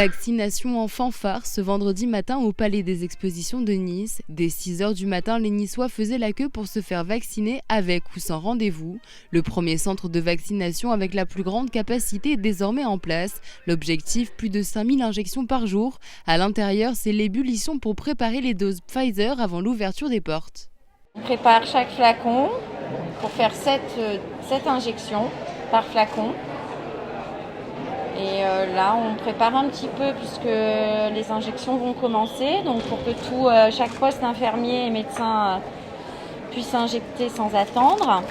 Vaccination en fanfare ce vendredi matin au Palais des Expositions de Nice. Dès 6 h du matin, les Niçois faisaient la queue pour se faire vacciner avec ou sans rendez-vous. Le premier centre de vaccination avec la plus grande capacité est désormais en place. L'objectif, plus de 5000 injections par jour. À l'intérieur, c'est l'ébullition pour préparer les doses Pfizer avant l'ouverture des portes. On prépare chaque flacon pour faire 7 injections par flacon. Et là, on prépare un petit peu puisque les injections vont commencer. Donc pour que chaque poste infirmier et médecin puisse injecter sans attendre.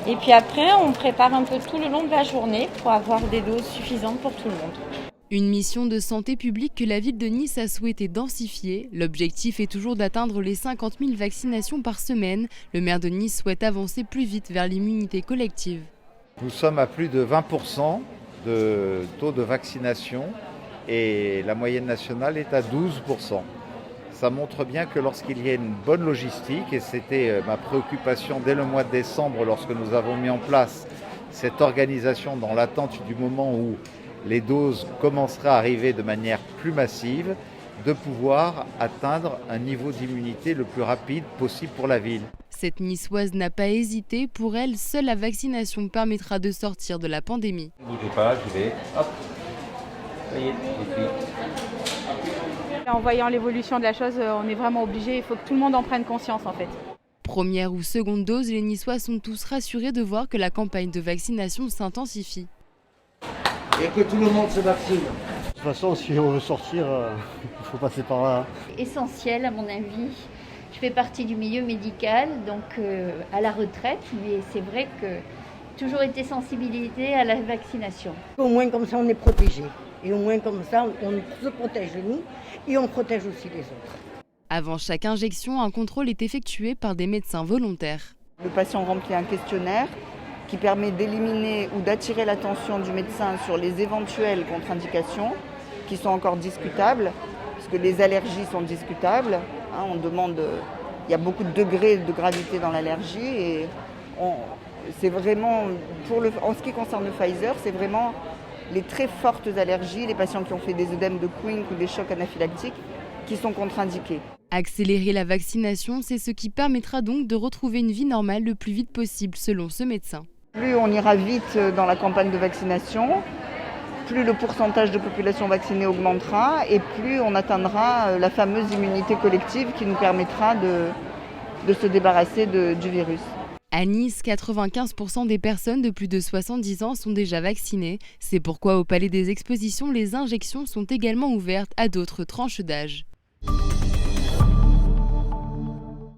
Et puis après, on prépare un peu tout le long de la journée pour avoir des doses suffisantes pour tout le monde. Une mission de santé publique que la ville de Nice a souhaité densifier. L'objectif est toujours d'atteindre les 50 000 vaccinations par semaine. Le maire de Nice souhaite avancer plus vite vers l'immunité collective. Nous sommes à plus de 20% de taux de vaccination et la moyenne nationale est à 12%. Ça montre bien que lorsqu'il y a une bonne logistique, et c'était ma préoccupation dès le mois de décembre lorsque nous avons mis en place cette organisation dans l'attente du moment où les doses commenceraient à arriver de manière plus massive, de pouvoir atteindre un niveau d'immunité le plus rapide possible pour la ville. Cette Niçoise n'a pas hésité. Pour elle, seule la vaccination permettra de sortir de la pandémie. Ne bougez pas, je vais. Hop. Ça y est, je suis. En voyant l'évolution de la chose, on est vraiment obligé. Il faut que tout le monde en prenne conscience en fait. Première ou seconde dose, les Niçois sont tous rassurés de voir que la campagne de vaccination s'intensifie. Et que tout le monde se vaccine. De toute façon, si on veut sortir, il faut passer par là. Essentiel à mon avis. Je fais partie du milieu médical, donc à la retraite, mais c'est vrai que j'ai toujours été sensibilisée à la vaccination. Au moins comme ça on est protégé. Et au moins comme ça on se protège nous et on protège aussi les autres. Avant chaque injection, un contrôle est effectué par des médecins volontaires. Le patient remplit un questionnaire qui permet d'éliminer ou d'attirer l'attention du médecin sur les éventuelles contre-indications qui sont encore discutables, puisque les allergies sont discutables. On demande, il y a beaucoup de degrés de gravité dans l'allergie et c'est vraiment, en ce qui concerne le Pfizer, c'est vraiment les très fortes allergies, les patients qui ont fait des œdèmes de Kuhn ou des chocs anaphylactiques qui sont contre-indiqués. Accélérer la vaccination, c'est ce qui permettra donc de retrouver une vie normale le plus vite possible, selon ce médecin. Plus on ira vite dans la campagne de vaccination, plus le pourcentage de population vaccinée augmentera et plus on atteindra la fameuse immunité collective qui nous permettra de se débarrasser du virus. À Nice, 95% des personnes de plus de 70 ans sont déjà vaccinées. C'est pourquoi au Palais des Expositions, les injections sont également ouvertes à d'autres tranches d'âge.